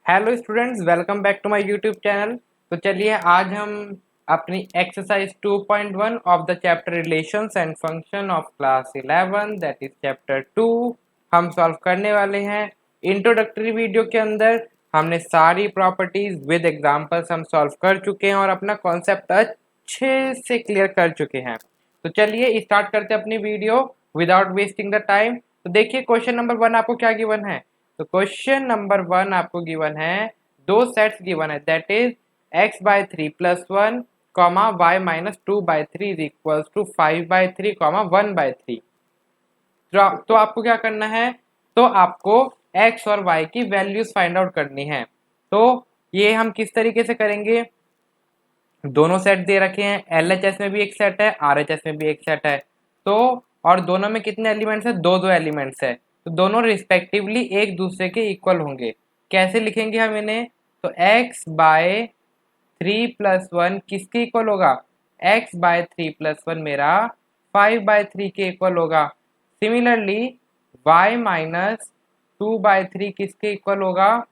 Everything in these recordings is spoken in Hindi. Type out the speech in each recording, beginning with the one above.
Hello students, welcome back to my YouTube channel. तो चलिए आज हम अपनी exercise 2.1 of the chapter relations and function of class 11 that is chapter 2 हम सॉल्व करने वाले हैं। इंट्रोडक्टरी वीडियो के अंदर हमने सारी प्रॉपर्टीज विद एग्जांपल्स हम सॉल्व कर चुके हैं और अपना कॉन्सेप्ट अच्छे से क्लियर कर चुके हैं। तो चलिए स्टार्ट करते हैं अपनी video without wasting the time. तो देखिए क्वेश्चन नंबर 1 आपको क्या गिवन है। तो क्वेश्चन नंबर 1 आपको गिवन है, दो सेट्स गिवन है that is x/3+1 y-2/3 is equals to 5/3 1/3। तो आपको क्या करना है, तो आपको x और y की वैल्यूज फाइंड आउट करनी है। तो ये हम किस तरीके से करेंगे, दोनों सेट दे रखे हैं, LHS में भी एक सेट है, RHS में भी एक सेट है। तो और दोनों में कितने एलिमेंट्स है, दो दो एलिमेंट्स है। तो दोनों रिस्पेक्टिवली एक दूसरे के इक्वल होंगे। कैसे लिखेंगे हम इन्हें, तो x/3+1 किसके इक्वल होगा, x/3+1 मेरा 5/3 के इक्वल होगा। सिमिलरली y-2/3 किसके इक्वल होगा,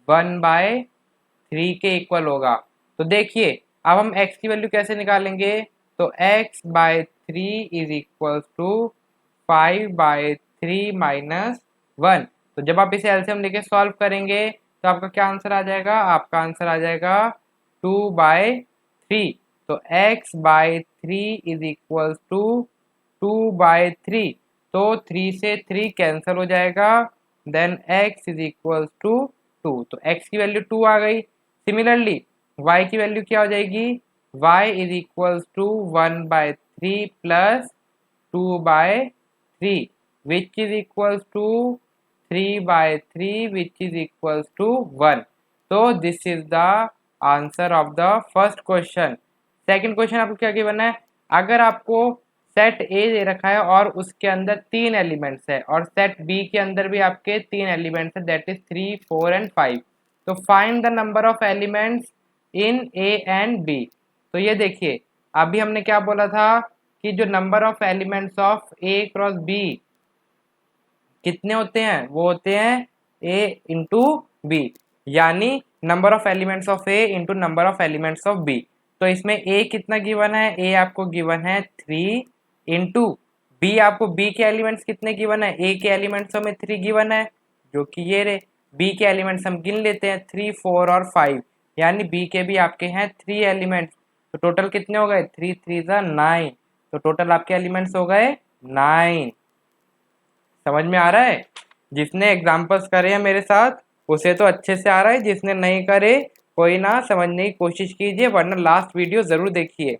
1/3 के इक्वल होगा। तो देखिए अब हम x की वैल्यू कैसे निकालेंगे, तो x/3 इज इक्वल टू 5/3 - 1। तो जब आप इसे एलसीएम लेके सॉल्व करेंगे तो आपका क्या आंसर आ जाएगा, आपका आंसर आ जाएगा 2/3। तो x/3 इज इक्वल टू 2/3। तो 3 से 3 कैंसिल हो जाएगा, then x is equal to 2। तो x की वैल्यू 2 आ गई। सिमिलरली y की वैल्यू क्या हो जाएगी, y is equal to 1/3 plus 2/3 which is equal to 3/3 which is equal to 1। तो this is the answer of the first question. Second question आपको क्या गिवन है, अगर आपको सेट ए दे रखा है और उसके अंदर 3 एलिमेंट्स है और सेट बी के अंदर भी आपके 3 एलिमेंट्स है दैट इज 3, 4 एंड 5। तो find the number of elements in A and B. तो ये देखिए अभी हमने क्या बोला था कि जो number of elements of A cross B कितने होते हैं, वो होते हैं ए इंटू बी, यानी number of elements of A into number of elements of B. तो इसमें ए कितना गिवन है, ए आपको गिवन है 3 इंटू बी, आपको बी के एलिमेंट्स कितने गिवन है, ए के एलिमेंट्स में 3 गिवन है जो कि ये रे। बी के एलिमेंट्स हम गिन लेते हैं 3, 4 और 5, यानी बी के भी आपके हैं 3 एलिमेंट्स। तो टोटल कितने हो गए, 3 3 9। तो टोटल आपके एलिमेंट्स हो गए 9। समझ में आ रहा है, जिसने एग्जाम्पल्स करे हैं मेरे साथ उसे तो अच्छे से आ रहा है, जिसने नहीं करे कोई ना समझने की कोशिश कीजिए वरना लास्ट वीडियो जरूर देखिए।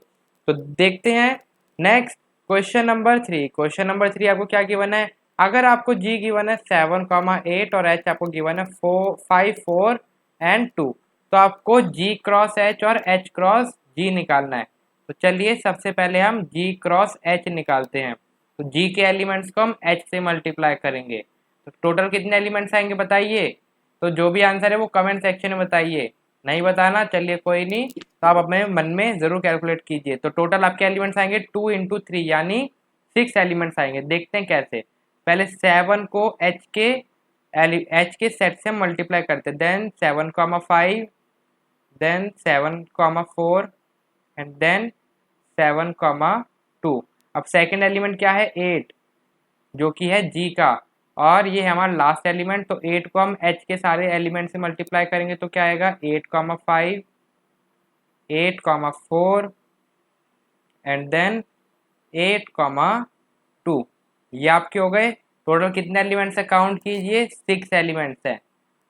तो देखते हैं next question number 3। Question number 3 आपको क्या गिवन है, अगर आपको जी गिवन है 7, 8 और एच आपको गिवन है 5, 4 एंड 2, तो आपको जी क्रॉस एच और एच क्रॉस जी निकालना है। तो चलिए सबसे पहले हम जी क्रॉस एच निकालते हैं। तो जी के एलिमेंट्स को हम एच से मल्टीप्लाई करेंगे। तो टोटल कितने एलिमेंट्स आएंगे बताइए। तो जो भी आंसर है वो कमेंट सेक्शन में बताइए, नहीं बताना चलिए कोई नहीं, तो आप अपने मन में जरूर कैलकुलेट कीजिए। तो टोटल आपके एलिमेंट्स आएंगे 2 इंटू 3 यानी 6 एलिमेंट्स आएंगे। देखते हैं कैसे, पहले 7 को एच के सेट से मल्टीप्लाई करते हैं, देन 7, 5, देन 7, 4 एंड देन 7, 2। अब सेकेंड एलिमेंट क्या है, 8 जो कि है जी का, और ये है हमारा लास्ट एलिमेंट। तो 8 को हम एच के सारे एलिमेंट से मल्टीप्लाई करेंगे तो क्या आएगा, 8, 5, 8, 4 एंड देन 8, 2। ये आपके हो गए। टोटल कितने एलिमेंट्स है काउंट कीजिए, 6 एलिमेंट्स है।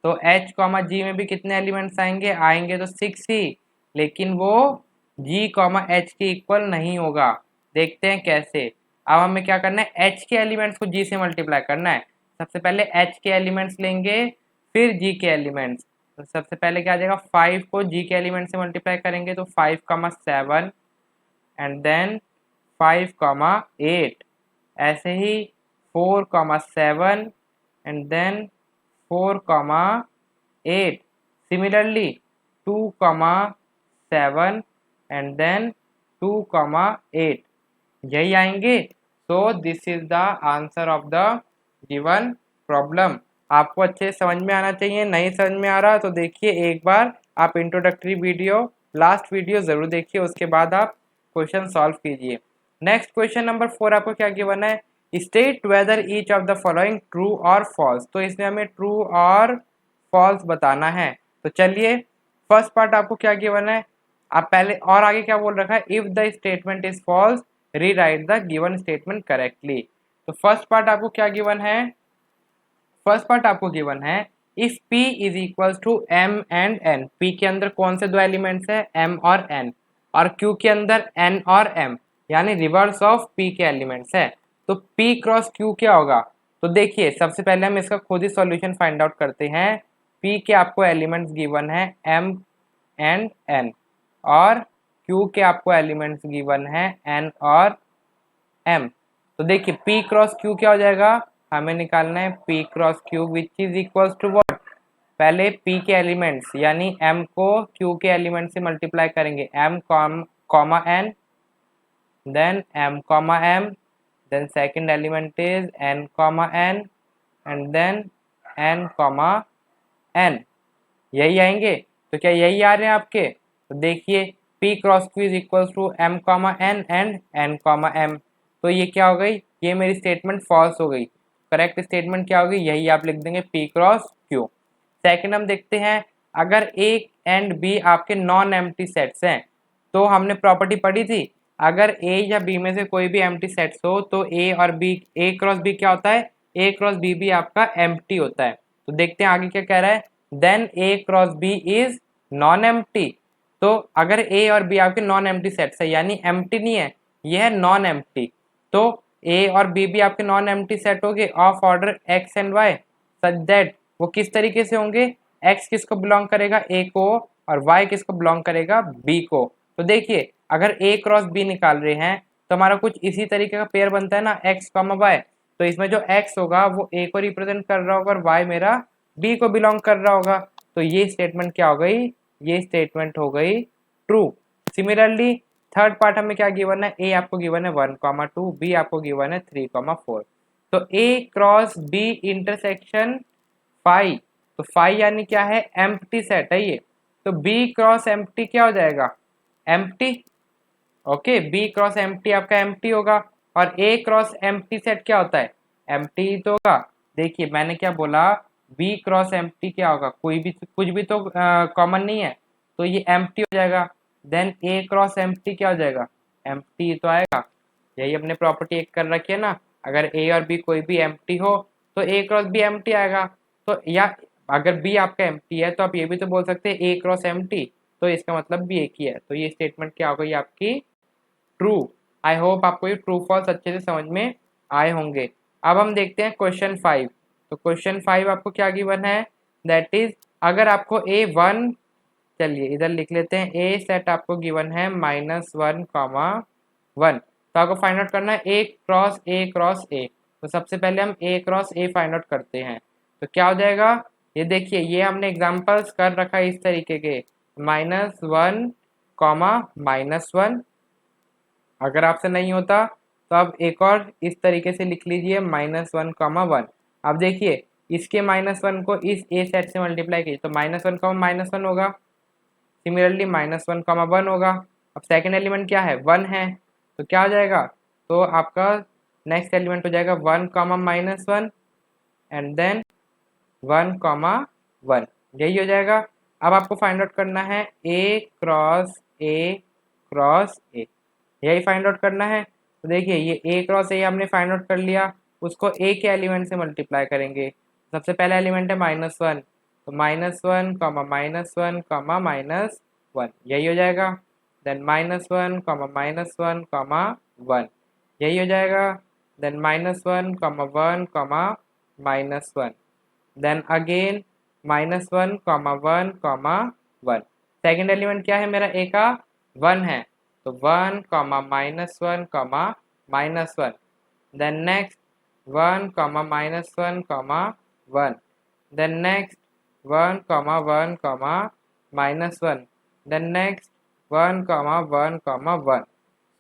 तो एच कॉमा जी में भी कितने एलिमेंट्स आएंगे, आएंगे तो 6 ही, लेकिन वो जी कॉमा एच के इक्वल नहीं होगा। देखते हैं कैसे। अब हमें क्या करना है, एच के एलिमेंट्स को जी से मल्टीप्लाई करना है। सबसे पहले एच के एलिमेंट्स लेंगे फिर जी के एलिमेंट्स। तो सबसे पहले क्या आ जाएगा, 5 को जी के एलिमेंट से मल्टीप्लाई करेंगे तो 5, 7 एंड देन 5, 8। ऐसे ही 4, 7 and then 4, 8। Similarly 2, 7 and then 2, 8 यही आएंगे। So this is the answer of the given problem. आपको अच्छे से समझ में आना चाहिए। नहीं समझ में आ रहा तो देखिए एक बार आप इंट्रोडक्टरी वीडियो, लास्ट वीडियो ज़रूर देखिए, उसके बाद आप क्वेश्चन सॉल्व कीजिए। नेक्स्ट क्वेश्चन नंबर 4 आपको क्या गिवन है, state whether each of the following true और फॉल्स। तो इसमें हमें ट्रू और फॉल्स बताना है। तो चलिए फर्स्ट पार्ट आपको क्या गिवन है, आप पहले और आगे क्या बोल रखा है, if the statement is false rewrite the given statement correctly. तो फर्स्ट पार्ट आपको क्या गिवन है, फर्स्ट पार्ट आपको गिवन है if p is equal to m and n। p के अंदर कौन से दो एलिमेंट्स है, m और n, और q के अंदर n और m, यानी रिवर्स ऑफ p के एलिमेंट्स है। तो p क्रॉस q क्या होगा, तो देखिए सबसे पहले हम इसका खुद ही सॉल्यूशन फाइंड आउट करते हैं। p के आपको एलिमेंट्स गिवन है m एंड n, और q के आपको एलिमेंट्स गिवन है n और m। तो देखिए p क्रॉस q क्या हो जाएगा, हमें निकालना है p cross q which is equal to what, पहले p के एलिमेंट्स यानी m को q के एलिमेंट से मल्टीप्लाई करेंगे, m comma n, then m comma m, then second element is n comma n, and then n comma n। यही आएंगे, तो क्या यही आ रहे हैं आपके, तो देखिए p cross q is equal to m comma n and n comma m। तो ये क्या हो गई, ये मेरी स्टेटमेंट फॉल्स हो गई। करेक्ट स्टेटमेंट क्या होगी, यही आप लिख देंगे p क्रॉस q। सेकंड हम देखते हैं, अगर a एंड b आपके नॉन एम्प्टी सेट्स हैं, तो हमने प्रॉपर्टी पढ़ी थी, अगर a या b में से कोई भी एम्प्टी सेट्स हो तो a और b, a क्रॉस b क्या होता है, a क्रॉस b भी आपका एम्प्टी होता है। तो देखते हैं आगे क्या कह रहा है, then a cross b is non empty. तो अगर a और b आपके नॉन एम्प्टी सेट्स है, यानी एम्प्टी नहीं है, ये है नॉन एम्प्टी, तो a और b भी आपके नॉन एम्प्टी सेट हो गए of order x and y, such that वो किस तरीके से होंगे, x किसको बिलोंग करेगा, a को, और y किसको बिलोंग करेगा, b को। तो देखिए अगर a क्रॉस b निकाल रहे हैं तो हमारा कुछ इसी तरीके का पेयर बनता है ना, x कॉमा y। तो इसमें जो x होगा वो a को रिप्रेजेंट कर रहा होगा और y मेरा b को बिलोंग कर रहा होगा। तो ये स्टेटमेंट क्या हो गई, ये स्टेटमेंट हो गई ट्रू। सिमिलरली थर्ड पार्ट हमें क्या गिवन है, a आपको गिवन है 1,2, b आपको गिवन है 3,4। तो a cross b intersection phi, तो फाई यानी क्या है, एम्प्टी सेट है ये। तो b क्रॉस एम्प्टी क्या हो जाएगा, empty. Okay, b cross empty आपका एम्प्टी होगा, और a क्रॉस एम्प्टी सेट क्या होता है, एम्प्टी तो होगा। देखिए मैंने क्या बोला, b क्रॉस एम्प्टी क्या होगा, कोई भी कुछ भी तो कॉमन नहीं है, तो ये एम्प्टी हो जाएगा। देन a क्रॉस एम्प्टी क्या हो जाएगा, एम्प्टी तो आएगा। यही अपने प्रॉपर्टी एक कर रखी है ना, अगर a और b कोई भी एम्प्टी हो तो a क्रॉस b एम्प्टी आएगा। तो या अगर b आपका एम्प्टी है तो आप ये भी तो बोल सकते हैं a क्रॉस एम्प्टी, तो इसका मतलब भी एक ही है। तो ये स्टेटमेंट क्या हो गई आपकी, ट्रू। आई होप आपको ये ट्रू फॉल्स अच्छे से समझ में आए होंगे। अब हम देखते हैं क्वेश्चन 5। तो क्वेश्चन 5 आपको क्या गिवन है, दैट इज अगर आपको a1, चलिए इधर लिख लेते हैं, a सेट आपको गिवन है -1,1। तो आपको फाइंड आउट करना है a क्रॉस a। तो सबसे पहले हम a cross a find out करते हैं। तो क्या हो जाएगा, ये देखिए ये हमने एग्जांपल्स कर रखा है इस तरीके के, -1, -1। अगर आपसे नहीं होता तो आप एक और इस तरीके से लिख लीजिए -1,1। अब देखिए इसके -1 को इस a सेट से मल्टीप्लाई कीजिए तो -1,-1 होगा, सिमिलरली -1,1 होगा। अब सेकंड एलिमेंट क्या है, 1 है, तो क्या हो जाएगा, तो आपका नेक्स्ट एलिमेंट हो जाएगा 1, एंड देन 1,1, यही हो जाएगा। अब आपको फाइंड आउट करना है a क्रॉस a, यही फाइंड आउट करना है। तो देखिए ये a क्रॉस a हमने फाइंड आउट कर लिया, उसको a के एलिमेंट से मल्टीप्लाई करेंगे। सबसे पहला एलिमेंट है -1, तो -1, -1, यही हो जाएगा। देन -1, -1, यही हो जाएगा। Then -1, -1, -1, then again -1, -1, second element क्या है मेरा a का, 1 है, तो 1, -1, -1, then next 1, -1, 1, then next 1, -1, -1, then next 1, 1, 1।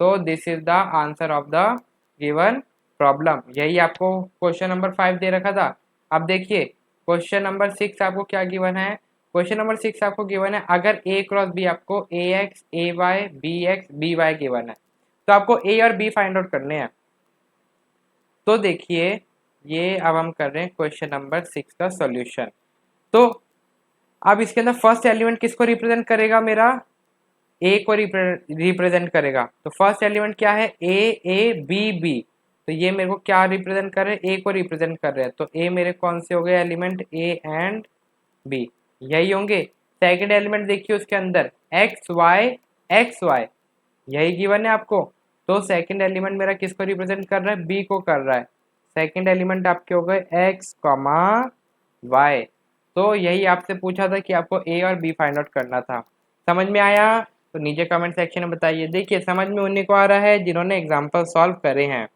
So this is the answer of the given problem. यही आपको क्वेश्चन नंबर 5 दे रखा था। अब देखिए क्वेश्चन नंबर 6 आपको क्या गिवन है? क्वेश्चन नंबर 6 आपको गिवन है अगर ए क्रॉस बी आपको ए एक्स ए वाई बी वाई गिवन है तो आपको ए और बी फाइंड आउट करने हैं। तो देखिए ये अब हम कर रहे हैं क्वेश्चन नंबर 6 का सॉल्यूशन। तो अब इसके अंदर फर्स्ट एलिमेंट किसको रिप्रेजेंट करेगा? मेरा ए को रिप्रेजेंट करेगा। तो फर्स्ट एलिमेंट क्या है? A B B. तो ये मेरे को क्या रिप्रेजेंट कर रहे हैं? ए को रिप्रेजेंट कर रहे हैं। तो ए मेरे कौन से हो गए एलिमेंट? ए एंड बी, यही होंगे। सेकंड एलिमेंट देखिए उसके अंदर एक्स वाई यही गिवन है आपको। तो सेकंड एलिमेंट मेरा किसको रिप्रेजेंट कर रहा है? बी को कर रहा है। सेकंड एलिमेंट आपके हो गए एक्स कॉमा वाई। तो यही आपसे पूछा था कि आपको ए और बी फाइंड आउट करना था। समझ में आया? तो नीचे कमेंट सेक्शन में बताइए। देखिए समझ में उन्हीं को आ रहा है जिन्होंने एग्जाम्पल सॉल्व करे हैं।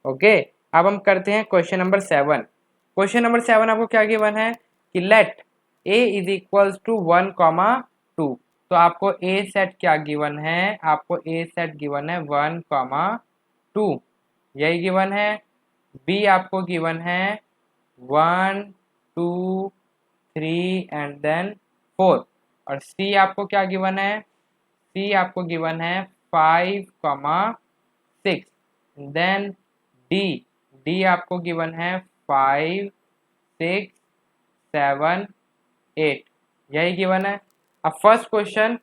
ओके, अब हम करते हैं क्वेश्चन नंबर 7। क्वेश्चन नंबर 7 आपको क्या गिवन है कि let A is equals to 1 comma 2। तो आपको ए सेट क्या गिवन है? आपको ए सेट गिवन है 1 कॉमा 2, यही गिवन है। बी आपको गिवन है 1 2 3 एंड देन 4। और सी आपको क्या गिवन है? सी आपको गिवन है 5 कॉमा 6। देन डी डी आपको गिवन है 5 6 7 8, यही गिवन है। अब फर्स्ट क्वेश्चन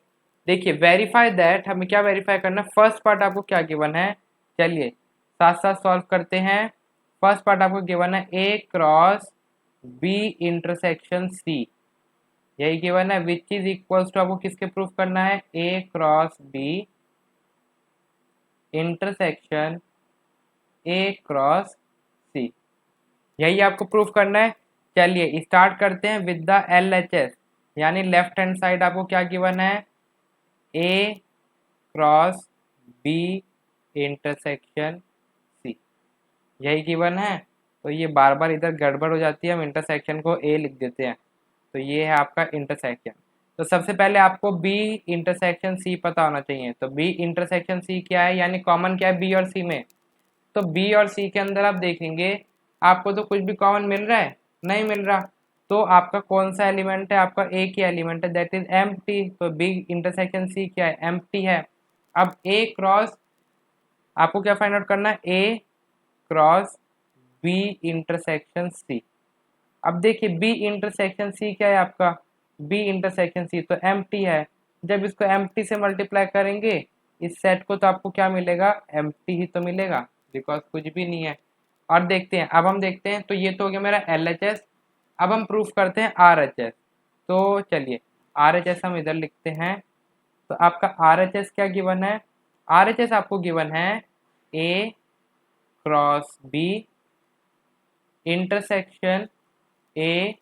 देखिए, वेरीफाई दैट, हमें क्या वेरीफाई करना है? फर्स्ट पार्ट आपको क्या गिवन है? चलिए साथ साथ सॉल्व करते हैं। फर्स्ट पार्ट आपको गिवन है A cross B intersection C, यही गिवन है। विच इज इक्वल्स टू आपको किसके प्रूफ करना है? A cross B intersection A cross C, यही आपको प्रूफ करना है। चलिए स्टार्ट करते हैं विद द LHS, यानी लेफ्ट हैंड साइड आपको क्या गिवन है? A cross B intersection C, यही गिवन है। तो ये बार बार इधर गड़बड़ हो जाती है, हम इंटरसेक्शन को ए लिख देते हैं। तो ये है आपका इंटरसेक्शन। तो सबसे पहले आपको बी इंटरसेक्शन सी पता होना चाहिए। तो बी इंटरसेक्शन सी क्या है, यानी कॉमन क्या है बी और सी में? तो बी और सी के अंदर आप देखेंगे आपको तो कुछ भी कॉमन मिल रहा है? नहीं मिल रहा। तो आपका कौन सा एलिमेंट है? आपका ए की एलिमेंट है, दैट इज एम्प्टी। तो बी इंटरसेक्शन सी क्या है? एम्प्टी है। अब ए क्रॉस आपको क्या फाइंड आउट करना है? ए क्रॉस बी इंटरसेक्शन सी। अब देखिए बी इंटरसेक्शन सी क्या है आपका? बी इंटरसेक्शन सी तो एम्प्टी है। जब इसको एम्प्टी से मल्टीप्लाई करेंगे इस सेट को, तो आपको क्या मिलेगा? एम्प्टी ही तो मिलेगा, बिकॉज कुछ भी नहीं है। और देखते हैं, अब हम देखते हैं। तो ये तो हो गया मेरा LHS। अब हम प्रूफ करते हैं RHS। तो चलिए RHS हम इधर लिखते हैं। तो आपका RHS क्या गिवन है? RHS आपको गिवन है A cross B intersection A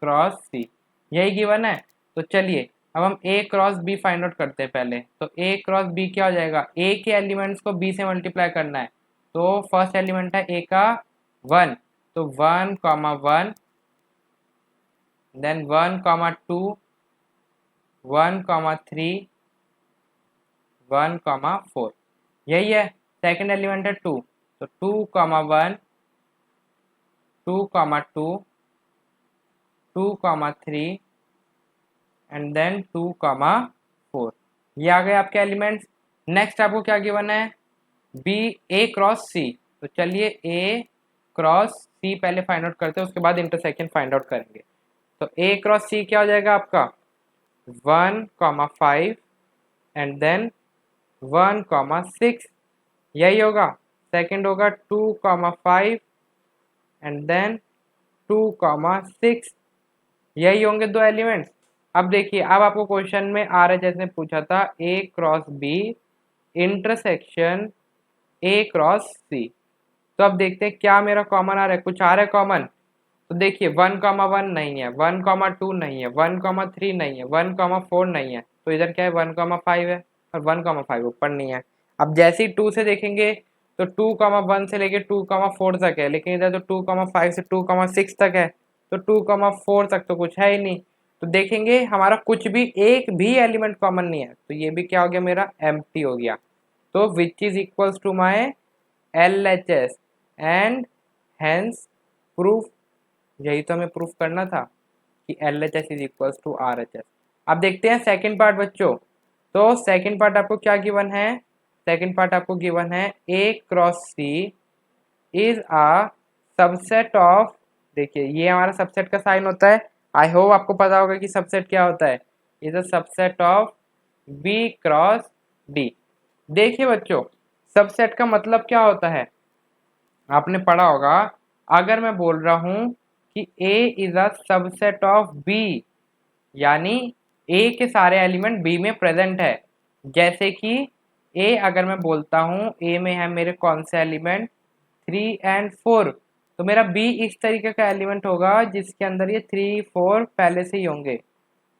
cross C, यही गिवन है। तो चलिए अब हम A cross B find out करते हैं पहले। तो ए क्रॉस बी क्या हो जाएगा? ए के एलिमेंट्स को बी से मल्टीप्लाई करना है। तो फर्स्ट एलिमेंट है ए का 1, तो 1 comma 1, then 1 comma 2, 1 comma 3, 1 comma 4, यही है। सेकंड एलिमेंट है 2, तो 2 comma 1, 2 comma 2, 2 comma 3 and then 2 comma 4, ये आ गए आपके एलिमेंट्स। नेक्स्ट आपको क्या गिवन है? बी ए क्रॉस सी। तो चलिए ए क्रॉस सी पहले फाइंड आउट करते हैं, उसके बाद इंटरसेक्शन फाइंड आउट करेंगे। तो ए क्रॉस सी क्या हो जाएगा आपका? 1 कॉमा 5 एंड देन 1 कॉमा 6, यही होगा। सेकेंड होगा 2 कॉमा 5 एंड देन 2 कॉमा 6, यही होंगे दो एलिमेंट्स। अब देखिए, अब आपको क्वेश्चन में RHS ने पूछा था A cross B intersection A cross C. तो अब देखते हैं क्या मेरा कॉमन आ रहा है। कुछ आ रहा है कॉमन? तो देखिए 1 कॉमा 1 नहीं है, 1 कॉमा 2 नहीं है, 1 कॉमा 3 नहीं है, 1 कॉमा 4 नहीं है। तो इधर क्या है? 1 कॉमा 5 है और 1 कॉमा 5 ऊपर नहीं है। अब जैसे ही 2 से देखेंगे तो 2 कॉमा 1 से लेके 2 कॉमा 4 तक है, लेकिन इधर तो 2 कॉमा 5 से 2 कॉमा 6 तक है। तो 2 कॉमा 4 तक तो कुछ है ही नहीं। तो देखेंगे हमारा कुछ भी एक भी एलिमेंट कॉमन नहीं है। तो ये भी क्या हो गया? मेरा एम्प्टी हो गया। तो which is equals to my LHS and hence proof यही तो हमें प्रूफ करना था कि LHS is equals to RHS। अब देखते हैं सेकंड पार्ट बच्चों। तो सेकंड पार्ट आपको क्या गिवन है? सेकंड पार्ट आपको गिवन है A cross C is a subset of, देखिए ये हमारा सबसेट का साइन होता है। आई होप आपको पता होगा कि सबसेट क्या होता है। Is a subset of B cross D। देखिए बच्चों, सबसेट का मतलब क्या होता है आपने पढ़ा होगा। अगर मैं बोल रहा हूं कि A is a subset of B, यानी A के सारे एलिमेंट B में प्रेजेंट है। जैसे कि A अगर मैं बोलता हूं A में है मेरे कौन से एलिमेंट 3 एंड 4, तो मेरा B इस तरीके का एलिमेंट होगा जिसके अंदर ये 3 4 पहले से ही होंगे।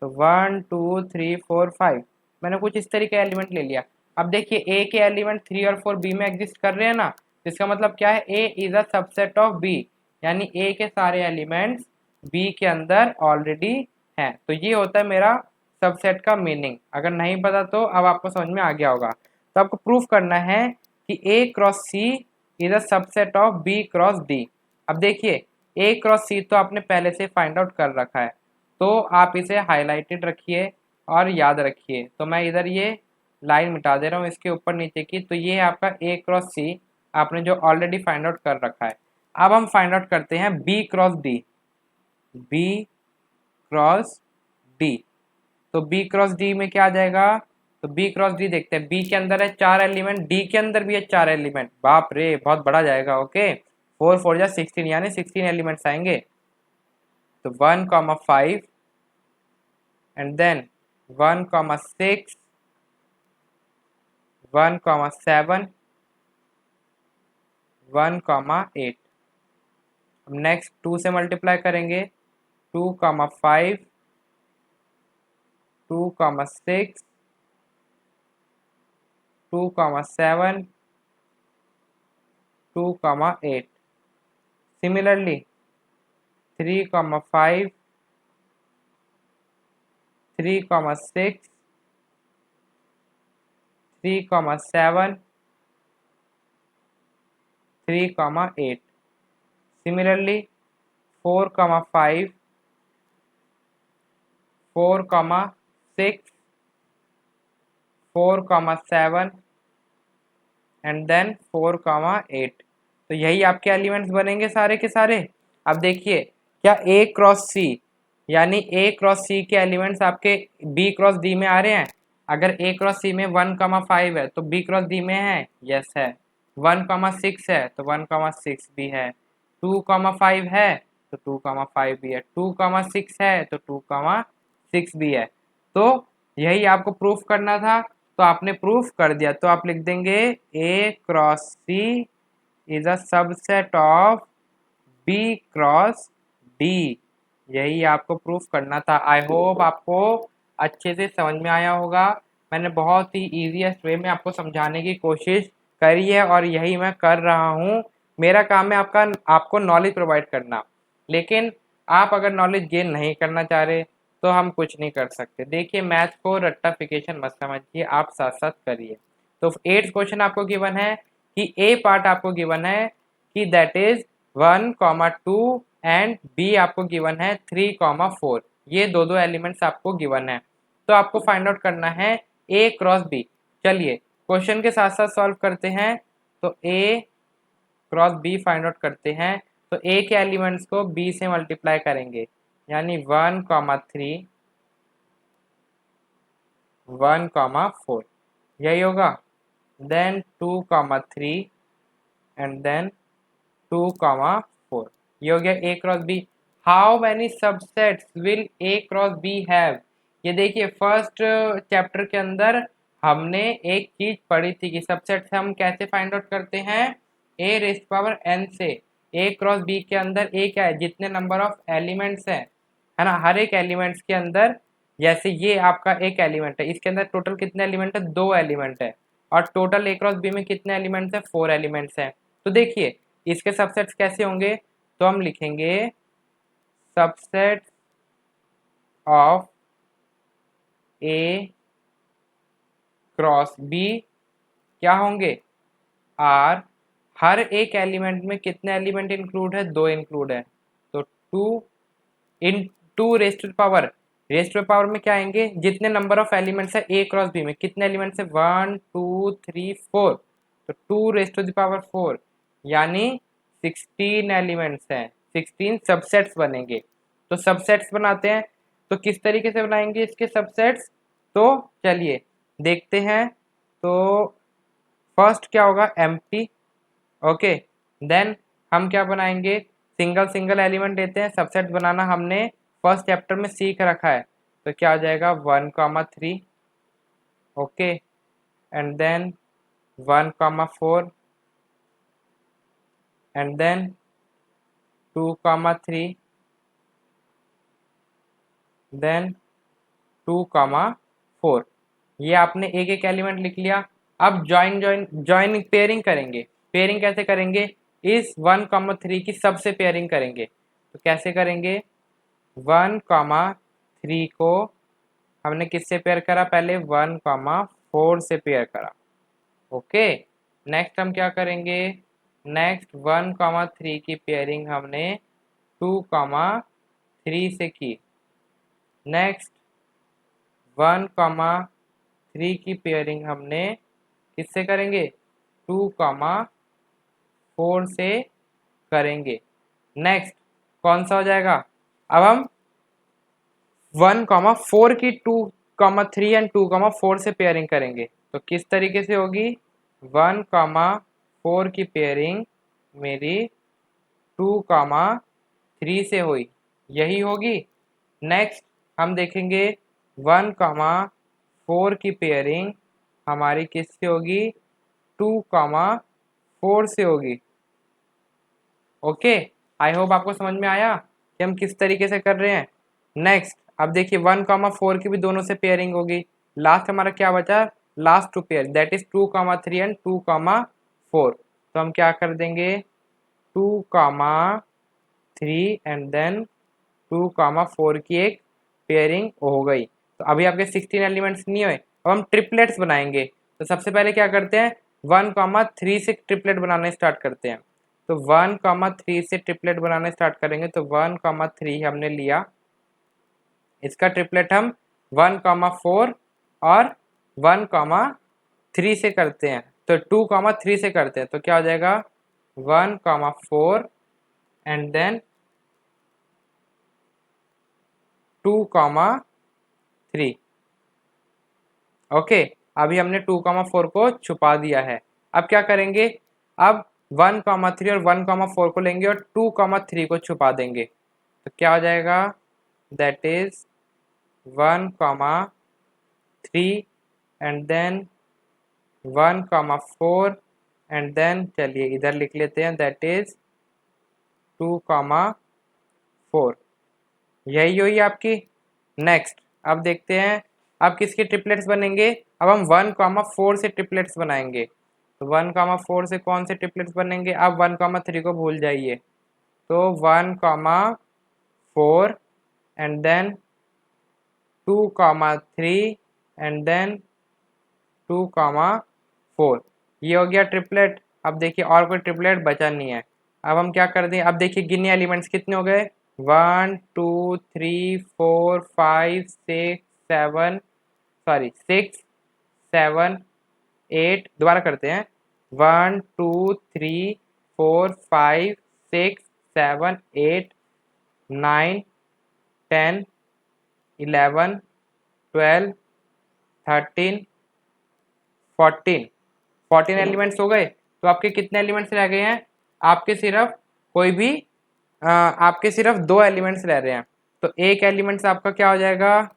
तो 1 2 3 4 5 मैंने कुछ इस तरीके का एलिमेंट ले लिया। अब देखिए A के एलिमेंट 3 और 4 B में एग्जिस्ट कर रहे हैं ना, इसका मतलब क्या है A is a subset of B, यानी A के सारे एलिमेंट्स B के अंदर ऑलरेडी हैं। तो ये होता है मेरा सबसेट का मीनिंग। अगर नहीं पता तो अब आपको समझ में आ गया होगा। तो आपको प्रूफ करना है कि A cross C is a subset of B cross D। अब देखिए A क्रॉस C तो आपने पहले से फाइंड आउट कर रखा है, तो आप इसे हाईलाइटेड रखिए और याद रखिए। तो मैं इधर ये लाइन मिटा दे रहा हूँ इसके ऊपर नीचे की। तो ये है आपका A क्रॉस C, आपने जो ऑलरेडी फाइंड आउट कर रखा है। अब हम फाइंड आउट करते हैं B cross D। B cross D, तो B क्रॉस D में क्या आ जाएगा? तो B क्रॉस D देखते हैं। B के अंदर है 4 एलिमेंट, D के अंदर भी है 4 एलिमेंट। बाप रे बहुत बड़ा जाएगा। ओके 4 4 जा 16, यानी 16 एलिमेंट्स आएंगे। तो 1 5 and then 1 6 1 7 1 8। अब नेक्स्ट 2 से मल्टीप्लाई करेंगे। 2 5 2 6 2 7 2 8। सिमिलरली 3 5 3 6 3 7 3 8। Similarly 4 5 4 6 4 7 and then 4 8। तो यही आपके एलिमेंट्स बनेंगे सारे के सारे। अब देखिए क्या A क्रॉस C, यानी A क्रॉस C के एलिमेंट्स आपके B क्रॉस D में आ रहे हैं। अगर A क्रॉस C में 1 5 है तो B क्रॉस D में है, यस है। 1 6 है तो 1 6 भी है। 2 5 है तो 2 5 भी है। 2 6 है तो 2 6 भी है। तो यही आपको प्रूफ करना था, तो आपने प्रूफ कर दिया। तो आप लिख देंगे A cross C is a subset of B cross D। यही आपको प्रूफ करना था। आई होप आपको अच्छे से समझ में आया होगा। मैंने बहुत ही ईजीएस्ट वे में आपको समझाने की कोशिश करी है और यही मैं कर रहा हूँ। मेरा काम है आपको नॉलेज प्रोवाइड करना, लेकिन आप अगर नॉलेज गेन नहीं करना चाह रहे तो हम कुछ नहीं कर सकते। देखिए मैथ को रट्टाफिकेशन मत समझिए, आप साथ साथ करिए। तो 8th क्वेश्चन आपको गिवन है कि ए पार्ट आपको गिवन है कि दैट इज 1 2 एंड बी आपको गिवन है 3 4। ये दो एलिमेंट्स आपको गिवन है। तो आपको फाइंड आउट करना है ए क्रॉस बी। चलिए क्वेश्चन के साथ साथ सॉल्व करते हैं। तो A cross B find out करते हैं। तो ए के एलिमेंट्स को बी से मल्टीप्लाई करेंगे, यानी 1 3 1 4, यही होगा। देन 2 3 एंड देन 2 4, ये हो गया A cross B. How many subsets will A cross B have? ये देखिए फर्स्ट चैप्टर के अंदर हमने एक चीज पढ़ी थी कि सबसेट हम कैसे फाइंड आउट करते हैं, ए रेस्ट पावर एन से। ए क्रॉस बी के अंदर ए क्या है, जितने नंबर ऑफ एलिमेंट्स हैं, है ना, हर एक एलिमेंट्स के अंदर। जैसे ये आपका एक एलिमेंट है, इसके अंदर टोटल कितने एलिमेंट है, 2 एलिमेंट है। और टोटल ए क्रॉस बी में कितने एलिमेंट्स है, 4 एलिमेंट्स हैं। तो देखिए इसके सबसेट्स कैसे होंगे, तो हम लिखेंगे subset of A cross B क्या होंगे, आर। हर एक एलिमेंट में कितने एलिमेंट इंक्लूड है, 2 इंक्लूड है, तो 2 इन 2 raised to power, raised to power में क्या आएंगे, जितने नंबर ऑफ एलिमेंट्स है ए क्रॉस बी में, कितने एलिमेंट्स है 1 2 3 4, तो 2 रेस्ट टू द पावर 4 यानी 16 एलिमेंट्स हैं, 16 सबसेट्स बनेंगे। तो सबसेट्स बनाते हैं, तो किस तरीके से बनाएंगे इसके सबसेट्स, तो चलिए देखते हैं। तो फर्स्ट क्या होगा, एम्प्टी, ओके। देन हम क्या बनाएंगे, सिंगल सिंगल एलिमेंट लेते हैं, सबसेट बनाना हमने फर्स्ट चैप्टर में सीख रखा है। तो क्या हो जाएगा 1,3, okay, and then 1,4 and then 2,3 then 2,4। ये आपने एक एक एलिमेंट लिख लिया। अब ज्वाइन पेयरिंग करेंगे। पेयरिंग कैसे करेंगे, इस 1,3 की सबसे पेयरिंग करेंगे। तो कैसे करेंगे, 1,3 को हमने किससे पेयर करा, पहले 1,4 से पेयर करा, ओके। नेक्स्ट हम क्या करेंगे, नेक्स्ट 1,3 की पेयरिंग हमने 2,3 से की। नेक्स्ट 1,3 की पेयरिंग हमने किससे करेंगे, 2,4 से करेंगे। नेक्स्ट कौन सा हो जाएगा, अब हम 1,4 की 2,3 एंड 2,4 से पेयरिंग करेंगे। तो किस तरीके से होगी, 1,4 की पेयरिंग मेरी 2,3 से हुई, यही होगी। नेक्स्ट हम देखेंगे 1,4 की पेयरिंग हमारी किससे होगी, 2,4 से होगी, ओके। आई होप आपको समझ में आया कि हम किस तरीके से कर रहे हैं। नेक्स्ट अब देखिए 1,4 की भी दोनों से पेयरिंग होगी। लास्ट हमारा क्या बचा, last two pair, that is 2,3 and 2,4। तो हम क्या कर देंगे, 2,3 एंड देन 2,4 की एक पेयरिंग हो गई। तो अभी आपके 16 एलिमेंट्स नहीं हुए, अब हम ट्रिपलेट्स बनाएंगे। तो सबसे पहले क्या करते हैं, 1,3 से ट्रिपलेट बनाना स्टार्ट करते हैं। तो 1,3 से ट्रिपलेट बनाना स्टार्ट करेंगे। तो 1,3 हमने लिया, इसका ट्रिपलेट हम 1,4 और 1,3 से करते हैं। तो 2,3 से करते हैं, तो क्या हो जाएगा 1,4 एंड देन 2,3, ओके। अभी हमने 2,4 को छुपा दिया है। अब क्या करेंगे, अब 1,3 और 1,4 को लेंगे और 2,3 को छुपा देंगे। तो क्या हो जाएगा, that is 1,3 and then 1,4 and then चलिए इधर लिख लेते हैं, दैट इज 2,4, यही हुई आपकी। नेक्स्ट अब देखते हैं अब किसके ट्रिपलेट्स बनेंगे। अब हम 1,4 से ट्रिपलेट्स बनाएंगे। तो 1,4 से कौन से ट्रिपलेट्स बनेंगे, अब 1,3 को भूल जाइए। तो 1,4 एंड देन 2,3 एंड देन 2,4, ये हो गया ट्रिपलेट। अब देखिए और कोई ट्रिपलेट बचा नहीं है। अब हम क्या कर दें, अब देखिए गिने एलिमेंट्स कितने हो गए, 1 2 3 4 5 6 7, सॉरी 6 7 8, दोबारा करते हैं, 1 2 3 4 5 6 7 8 9 10 11 12 13 14 एलिमेंट्स हो गए। तो आपके कितने एलिमेंट्स रह गए हैं, आपके सिर्फ कोई भी आपके सिर्फ 2 एलिमेंट्स रह रहे हैं। तो एक एलिमेंट्स आपका क्या हो जाएगा,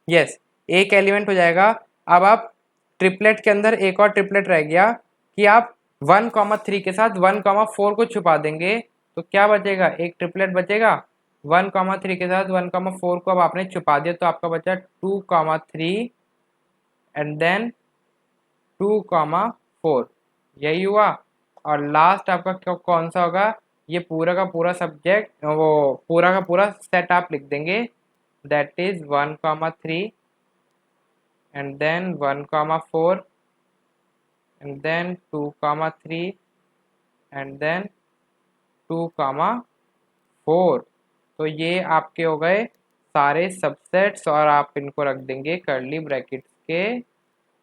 यस, एक एलिमेंट हो जाएगा। अब आप ट्रिपलेट के अंदर एक और ट्रिपलेट रह गया कि आप 1,3 के साथ 1,4 को छुपा देंगे। तो क्या बचेगा, एक ट्रिपलेट बचेगा। 1,3 के साथ 1,4 को अब आपने छुपा दिया, तो आपका बचा 2,3 एंड देन 2,4, यही हुआ। और लास्ट आपका कौन सा होगा, ये पूरा का पूरा सब्जेक्ट, वो पूरा का पूरा सेट आप लिख देंगे, that is 1,3 and then 1,4 and then 2,3 and then 4। तो ये आपके हो गए सारे सबसेट्स और आप इनको रख देंगे कर्ली ब्रैकेट्स के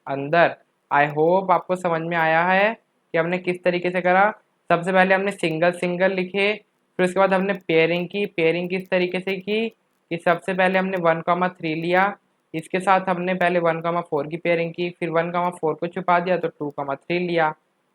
अंदर। आई होप आपको समझ में आया है कि हमने किस तरीके से करा। सबसे पहले हमने सिंगल सिंगल लिखे, फिर उसके बाद हमने पेयरिंग की। पेयरिंग किस तरीके से की कि सबसे पहले हमने 1,3 लिया, इसके साथ हमने पहले 1,4 की पेयरिंग की, फिर 1,4 को छुपा दिया तो 2,3 लिया,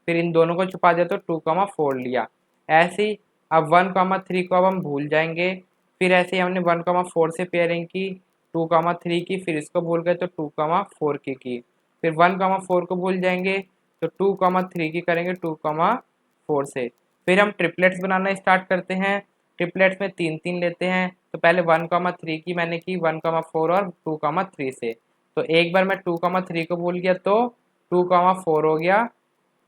फिर इन दोनों को छुपा दिया तो 2,4 लिया। ऐसे ही अब 1,3 को अब हम भूल जाएंगे, फिर ऐसे ही हमने 1,4 से पेयरिंग की, 2,3 की, फिर इसको भूल गए तो 2,4 की, फिर 1,4 को भूल जाएंगे तो 2,3 की करेंगे 2,4 से। फिर हम ट्रिपलेट्स बनाना स्टार्ट करते हैं। ट्रिपलेट्स में 3-3 लेते हैं। तो पहले 1,3 की मैंने की 1,4 और 2,3 से। तो एक बार मैं 2,3 को भूल गया तो 2,4 हो गया।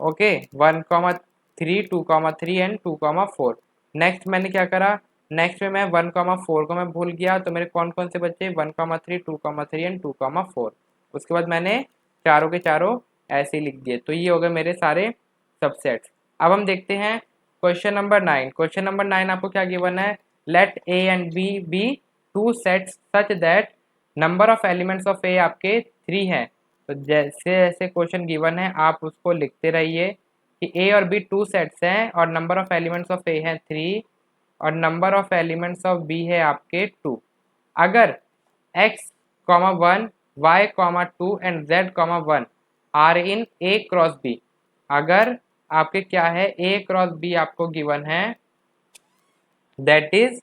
Okay, 1,3, 2,3 and 2,4। नेक्स्ट मैंने क्या करा, नेक्स्ट में मैं 1,4 को मैं भूल गया तो मेरे कौन कौन से बच्चे 1,3, 2,3 एंड 2,4। उसके बाद मैंने चारों के चारों ऐसे ही लिख दिए। तो ये हो गए मेरे सारे सबसेट्स। अब हम देखते हैं क्वेश्चन नंबर 9। क्वेश्चन नंबर 9 आपको क्या गिवन है, let A and B be two sets such that number of elements of A आपके 3 हैं। तो जैसे जैसे क्वेश्चन गिवन है आप उसको लिखते रहिए कि ए और बी टू सेट्स हैं और number of elements of A है 3 और number of elements of B है आपके 2। अगर x, 1, y, 2 and z, 1 are in A cross B. अगर आपके क्या है ए क्रॉस बी आपको गिवन है, दैट इज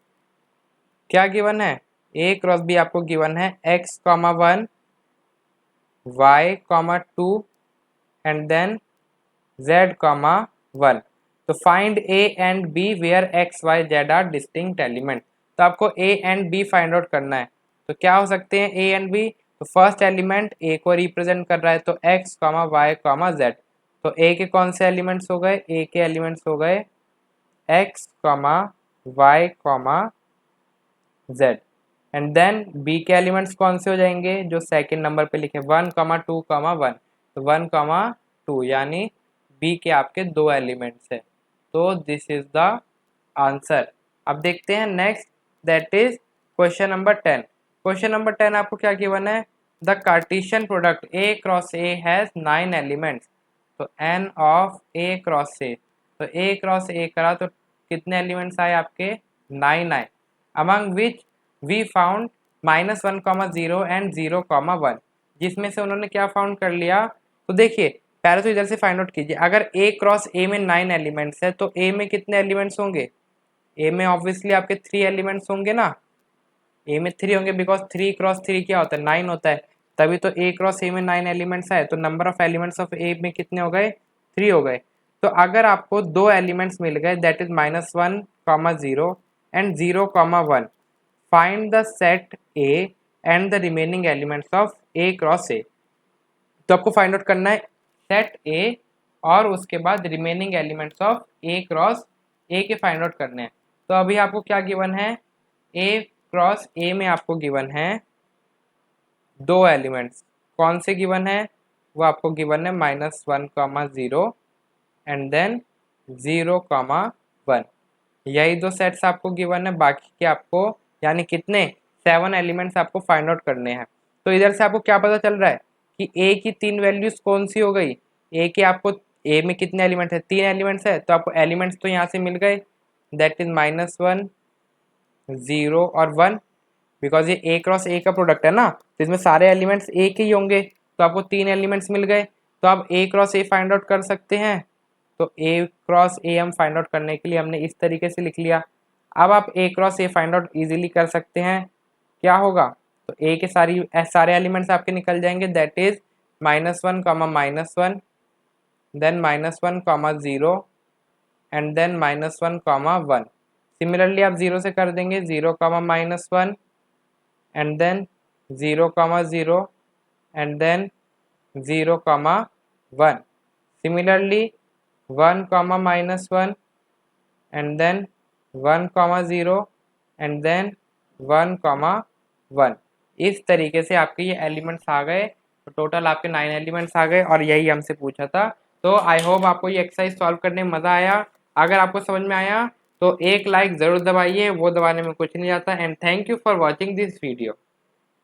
क्या गिवन है, ए क्रॉस बी आपको गिवन है x, 1, y, 2 and then z, 1। तो find A and B where x y Z are distinct element. तो आपको A and B find out करना है। तो क्या हो सकते हैं ए एंड बी, तो फर्स्ट एलिमेंट ए को रिप्रेजेंट कर रहा है तो एक्स, वाई, जेड। तो ए के कौन से एलिमेंट्स हो गए, ए के एलिमेंट्स हो गए x, y, z. And then B के एलिमेंट्स कौन से हो जाएंगे जो सेकेंड नंबर पे लिखे 1, 2, 1। तो 1, 2 यानी बी के आपके 2 एलिमेंट्स है। तो दिस इज द आंसर। अब देखते हैं next, that is question number 10। Question number 10 आपको क्या गिवन है, the Cartesian product A cross A has 9 elements. तो n of A cross A, तो ए क्रॉस ए करा तो कितने एलिमेंट्स आए आपके 9 आए। Among which we found -1, 0 and 0, 1, जिसमें से उन्होंने क्या फाउंड कर लिया। तो देखिए पहले तो इधर से फाइंड आउट कीजिए, अगर ए क्रॉस ए में 9 एलिमेंट्स है तो ए में कितने एलिमेंट्स होंगे, ए में ऑब्वियसली आपके 3 एलिमेंट्स होंगे ना, ए में 3 होंगे बिकॉज 3 क्रॉस 3 क्या होता है 9 होता है। तभी तो ए क्रॉस ए में 9 एलिमेंट्स है। तो नंबर ऑफ एलिमेंट्स ऑफ ए में कितने हो गए 3 हो गए। तो अगर आपको 2 एलिमेंट्स मिल गए that is -1, 0 and 0, 1, find the set A and the remaining elements of A cross A. तो आपको फाइंड आउट करना है सेट ए और उसके बाद remaining elements of A cross ए के फाइंड आउट करने हैं। तो अभी आपको क्या गिवन है, ए क्रॉस ए में आपको गिवन है 2 एलिमेंट्स। कौन से गिवन है, वो आपको गिवन है -1, 0 एंड देन 0, 1। यही 2 सेट्स आपको गिवन है, बाकी के आपको यानी कितने 7 एलिमेंट्स आपको फाइंड आउट करने हैं। तो इधर से आपको क्या पता चल रहा है कि ए की 3 वैल्यूज कौन सी हो गई, ए के आपको ए में कितने एलिमेंट्स है 3 एलिमेंट्स है। तो आपको एलिमेंट्स तो यहाँ से मिल गए दैट इज -1, 0 और 1, बिकॉज ये ए क्रॉस ए का प्रोडक्ट है ना, तो इसमें सारे एलिमेंट्स ए के ही होंगे। तो आपको 3 एलिमेंट्स मिल गए। तो आप A cross A find out कर सकते हैं। तो ए क्रॉस ए हम फाइंड आउट करने के लिए हमने इस तरीके से लिख लिया। अब आप A cross A find out easily कर सकते हैं। क्या होगा, तो ए के सारे एलिमेंट्स आपके निकल जाएंगे that is -1, -1, then -1, 0 and then -1, 1। Similarly आप 0 से कर देंगे 0, -1 and then 0, 0 and then 0, 1। Similarly 1, -1 and then 1, 0 and then 1, 1। इस तरीके से आपके ये एलिमेंट्स आ गए। तो टोटल आपके 9 एलिमेंट्स आ गए और यही हमसे पूछा था। तो आई होप आपको ये एक्सरसाइज सॉल्व करने में मज़ा आया। अगर आपको समझ में आया तो एक लाइक ज़रूर दबाइए, वो दबाने में कुछ नहीं आता। And thank you for watching this video.